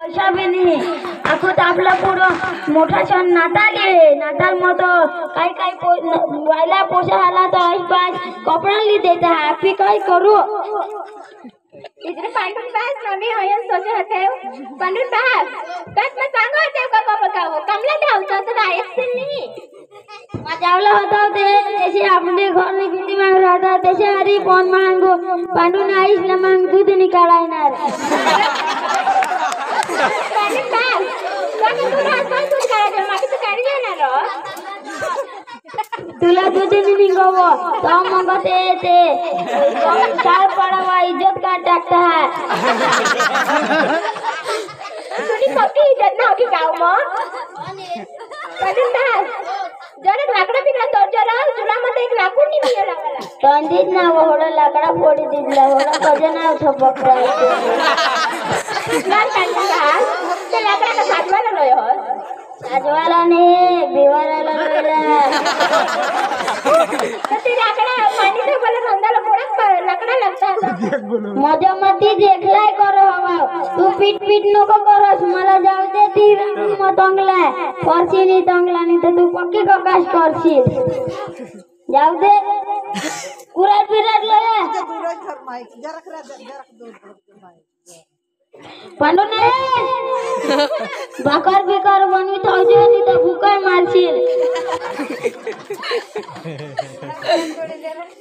पैसा भी नाही आखोत आपला पुढं मोठा सण नाताल आहे नाताल मग काही काही वायला पोषा आला तर आसपास कपडा देता आपी काय करू इधर पांडुर पास मम्मी होयन सोचे होते पांडुर पास कस में सांगो ते का बकावो कमला धावतो तो गायब से नहीं मजावला होता ते जैसे अपने घर में बिल्ली मांग रहा था तैसे हरी फोन मांगो पांडु ने आइस न मांग दूध निकाला ना पांडुर पास कस तू हाथ पर दूध करा दे माके तो काढी जाणार रो तुला दूध नहीं निकावो तो मंगते ते चार पड़ावा इज्जत का टाकता है तुझी पक्की इज्जत ना होगी गांव में पांडुर पास जरा लाकडा बिकडा तो जरा तुला मध्ये एक लाकूड नाही मिळाला मला तंदीत ना होडा लाकडा फोडी दिला होडा कजे ना ठपकता लाल पांडुर ते लाकडा का साजवायला लोय हो साजवाला ने बिवाराला लोयला ते लाकडा पाणी से बोले नंदाला पोळा लाकडा लागता मजा मती देखलाय करो हवा तू पीट पीट नको करस मला जाऊ दे ती मत अंगला फरसी नाही तंगला नाही तर तू पक्की ककाश करशील जाऊ दे कुराड फिराड लय पांडू नाही भाकर बिकर बनवी थावजे नाही तर भुकाय मारशील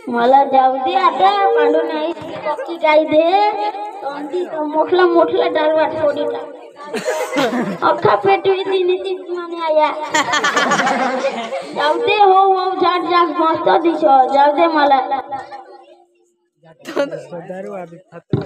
मला जाऊ दे आता पांडू नाही पक्की काय दे तोंडी तो मोठला मोठला डालवाट फोडी टाक अख्खा पेटवी दिनीची माने आया जाऊ दे हो हो झाट झाट मस्त दिसो जाऊ दे मला दारू आदि खाते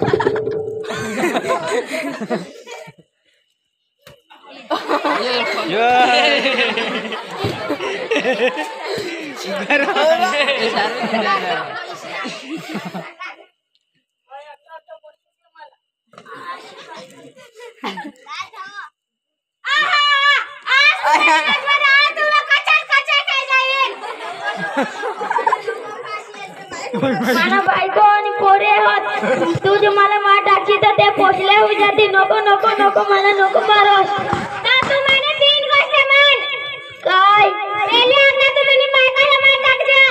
मला बायको आणि पोरे होत तू जे मला मार टाकशी तर ते पोचले होई जाते नको नको नको मला नको मारोस ना तू माने तीन गोष्ट मान काय पहिले आता तू मने बायकाला मार टाक दे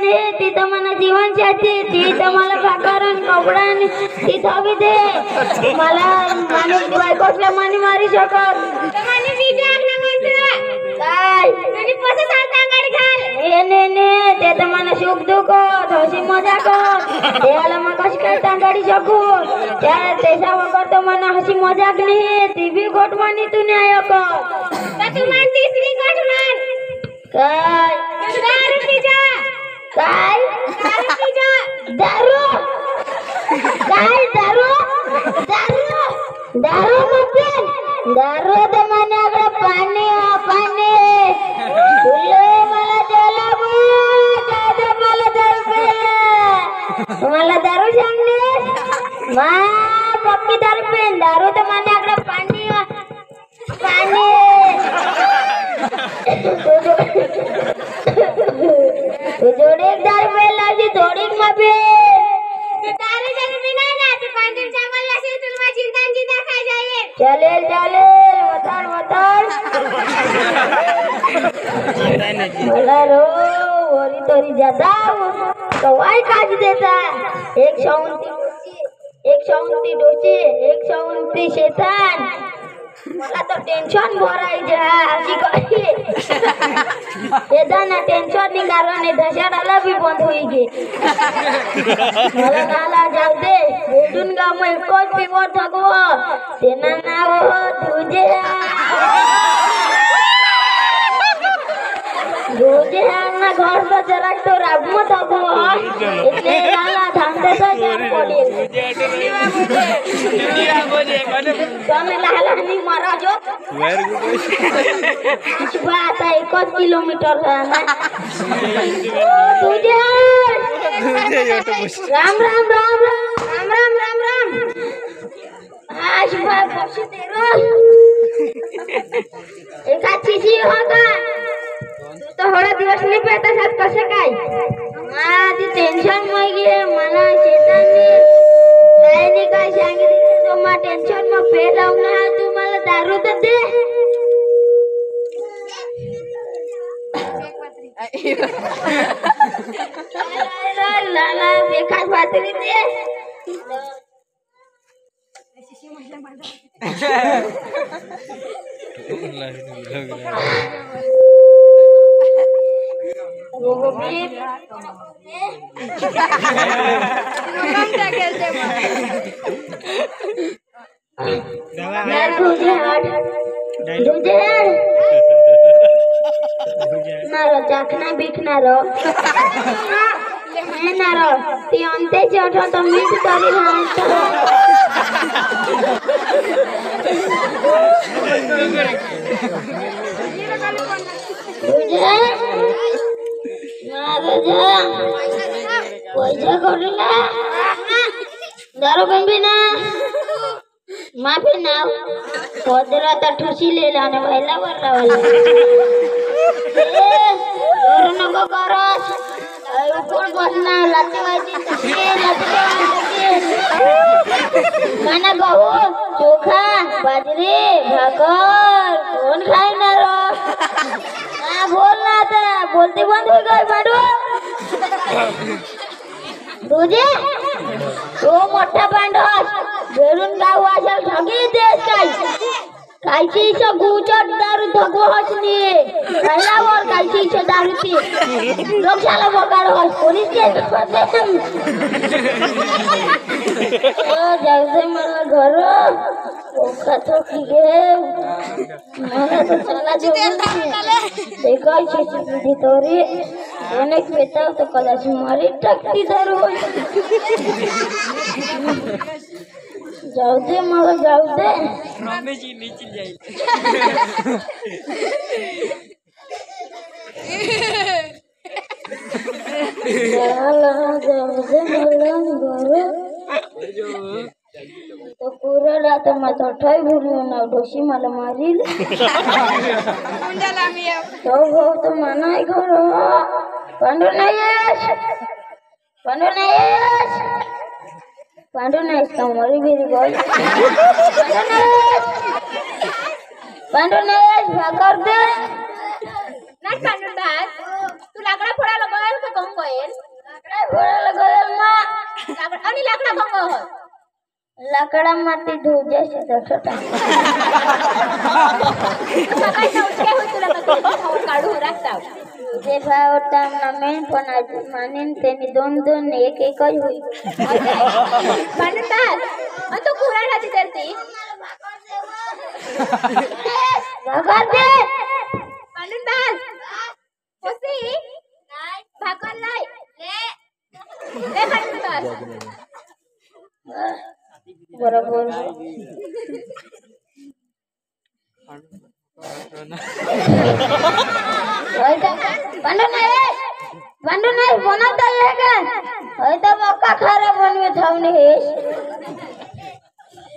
ने ती तर मला जीवन साथी ती तर मला भाकरन कपडा ती थावी दे मला माने बायकोला मानी मारी शकत तुम्हाने वीडियो आपला मंत्र काय तुझी पसे सांगता गाडी घाल ने ते तर मला सुख दुःख थोशी मजा कर देवाला मग कशी काय टांगाडी शकू त्या त्याच्या वगैरे तर मला हसी मजाक नाही ती बी गोट मानी तू न्याय कर तू मान तिसरी गोट मान काय दारू पी जा काय दारू पी जा दारू काय दारू दारू दारू मत दारू तर मला अगं पाणी पाणी तुले मला द्यायला दादा मला दारू तुम्हाला दारू सांगले मा पक्की दारू पेन दारू तर मला अगं पाणी पाणी तू जोडी दारू पेन लावली जोडी मबे दारू जर बिना ना तू पांडुर चावल असेल तुला चिंता खाय जाईल चलेल चलेल वतार वतार मला रो ओरी तोरी जाता कवाय काज देता एक शाउंती डोची एक शाउंती शैतान मला तो टेंशन भराई जा अशी काही येताना टेंशन नि कारण धशाडाला भी बंद होई गे मला नाला जाऊ दे भेटून गा मैं कोच पिवर थकव तेना नाव तुझे तुझे ना घर तो जरा तो राबमो थकव इतने नाला धांदे तो जान पडेल તમે લાલાની મારા જો बात 1 किलोमीटर तुझे राम राम राम राम राम राम राम आज बाय बसे तेरो एका चीजी होगा तू तो थोड़ा दिवस नहीं पेटा साथ कसे काय माझी टेन्शन मध्ये मला शेतांनी काय नाही काय सांगितलं तो मा टेन्शन मग पेलावला दे लाला बेकार बातरी दे वो भी नारो चाखना बिखना रो है नारो ती अंते जोठो तो मीठ करी पैसा कोटला दारू बंबी ना माफी ना कोदरा तो ठुसी ले लाने वाला वाला नको करस ऊपर बसना लाते वाजी खाना गहू चोखा बाजरी भाकर कौन खाए ना रो बोल ना था बोलते बंद हो गए बाडू तुझे तो मोठा पांडस बेरून गाव असेल ठगी देश कायची इच्छा गुचट दारू धगो हसनी पहिला वर कायची इच्छा दारू ती लोकशाला बगाड हस पोलीस केस पडते ओ जायचे मला घर ओका तो गे मला तो चला देखायची तुझी तोरी अनेक पेताव तो कदाच मारी टकती दारू जाऊ दे मला जाऊ दे जी नीचे जाई जाऊ दे मला तो पूरा रात मैं तो ठई भूलियो ना डोशी मला मारिल तो वो तो मना ही करो पांडु नहीं इसका मरी भी गई पांडु नहीं भाकर दे ना पांडु दास तू लाकडा फोडा लगायल का कोण कोयल लाकडा फोडा लगायल मा आणि लाकडा कोण हो लाकडा माती धुजे से तो छोटा सकाळी उठके होय तुला का काढू राखताव जे भाव टाइम ना मेन पण आज मानेन तेनी दोन एक एकच होई पांडु दास आणि तू पुरा राती करती भाकर दे पांडु दास कोसी भाकर लाई ले पांडु दास बरोबर पांडु नाही बनवता आहे का होय मक्का खराब बनवे थावणे हे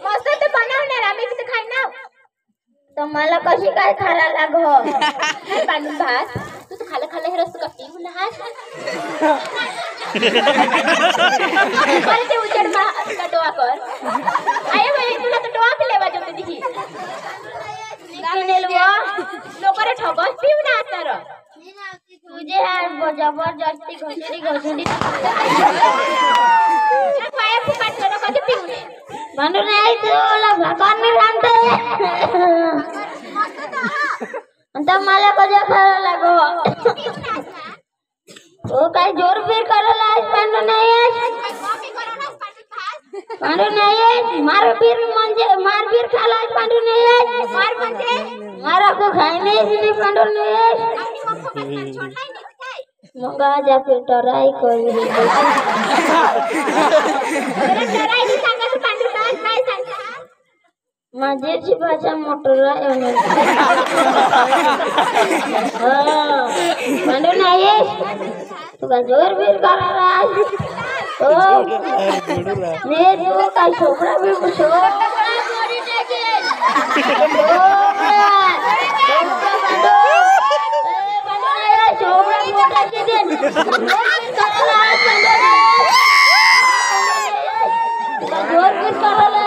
मस्त ते बनवणार आम्ही किती खाणार तर मला कशी काय खायला लागो पांडु दास तू खाले खाले हे रस कपटी उन्हास अरे ते उचड मा टोआ कर आये भाई तुला तो टोआ के लेवा जमते दिही निकलेलवा लोकरे ठगस पिऊ ना आतर तुझे यार जबरदस्ती घसडी पाया फुकाट करो कधी पिऊ ने पांडु नाही तुला भगवान मी सांगते आता मला कजा खायला लागो तो काय जोर फिर करायला आहे पांडु नाही मार फिर म्हणजे मार फिर खाला आहे पांडु नाही मार म्हणजे मारा को खाने नहीं पांडु नहीं मग आज फिर टराई करी टराई की सांगा तू पांडु दास काय सांगता माझी भाषा मोटर आहे पांडु नाही तुका जोर फिर करायला आहे ने तू काय छोकरा भी जोर भी करायला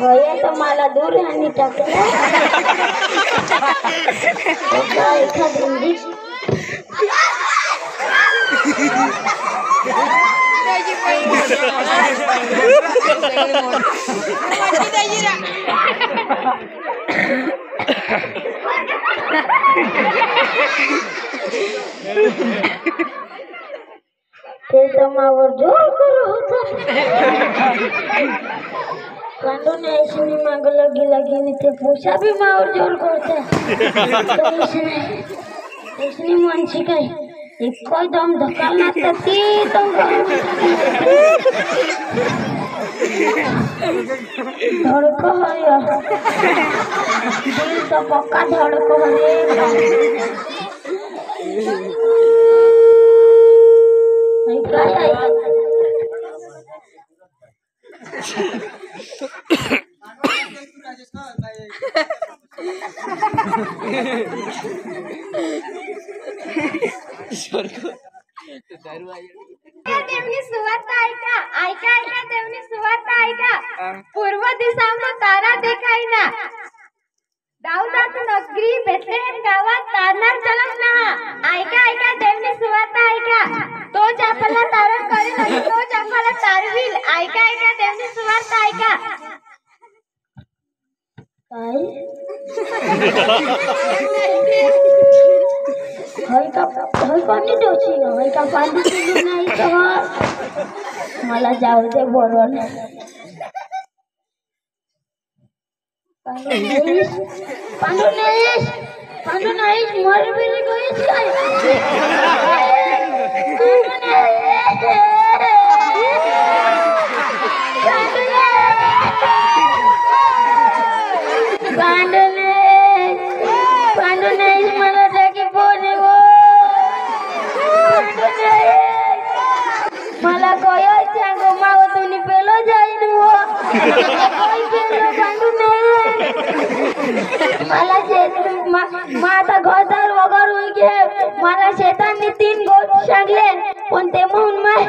भैया तो मला दूर आणि टाकलं एखाद इंग्लिश ते जमावर जोर करू होता कांडून ऐसनी माग लगी लगी ते पोषा भी मावर जोर करते ऐसनी मानसी काय इको दम धकालना ती तो धड़को है दिल तो पक्का धड़को है देवनी सुवार्ता ऐका देवनी सुवार्ता ऐका पूर्व दिशांना तारा देखायना दाऊदाची नगरी बेथलेहेम गावात तारणार जलम ना ऐका देवनी सुवार्ता ऐका तोच आपल्याला तारण करेल आणि तोच आपल्याला तारविल ऐका देवनी सुवार्ता ऐका पाणी ठेवची का पाणी दिली नाही तर मला जाऊ दे बरोबर पांडू नाही मर बिरी गईच काय पांडू नाही मला टाकी पोने गो मला कोयो सांगो माव तुम्ही पेलो जाईन हो कोई पेलो पांडू नाही मला माता घरदार वगैरे होई गे मला शेतांनी 3 गोष्ट सांगले पण ते म्हणून माय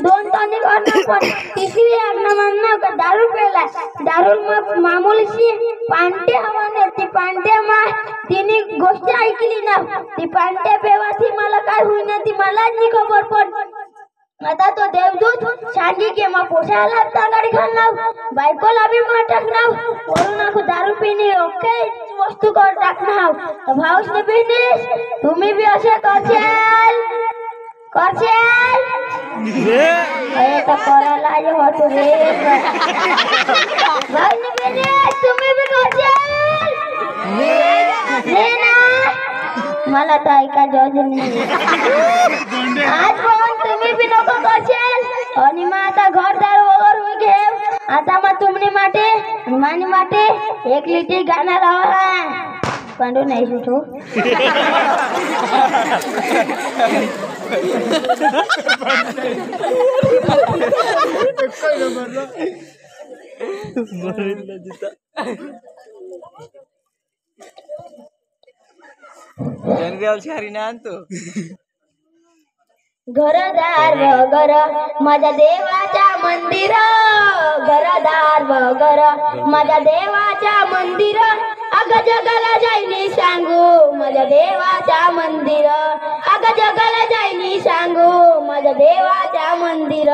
2 तानी करणार पण तिसरी आज्ञा मानना का दारू पेला दारू मग मामूलीशी पांटे हवाने ती पांटे माय तिने गोष्ट ऐकली ना ती पांटे पेवाची मला काय होईना ती मलाच नाही खबर पण आता तो देवदूत सांगी के मा पोषाला गाडी घालनाव बायकोला भी मा टाकनाव वरून आखो दारू पिणे ओके वस्तू कर टाकनाव तर भाऊस ने बिनीस तुम्ही भी असे करशाल अरे तो करायला ये होतो रे भाऊस ने बिनीस तुम्ही भी करशाल नाही ना मला तर ऐका जोजनी आज कोण तुम्ही बी नको करशाल आणि मग आता घरदार वगैरे घे आता मग तुमनी माटे मानी माटे 1 लिटर गाणं लावा पांडू नाही सुटू घरदार वगर माझ्या देवाच्या मंदिर घरदार वगर माझ्या देवाच्या मंदिर अग जगाला जाईनी सांगू माझ्या देवाच्या मंदिर अग जगाला जाईनी सांगू माझ्या देवाच्या मंदिर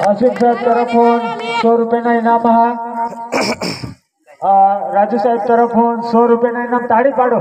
आशिफ साहेब तरफून 100 रुपये इनाम हा राजू साहेब तरफून 100 रुपये इनाम ताड़ी पाडो।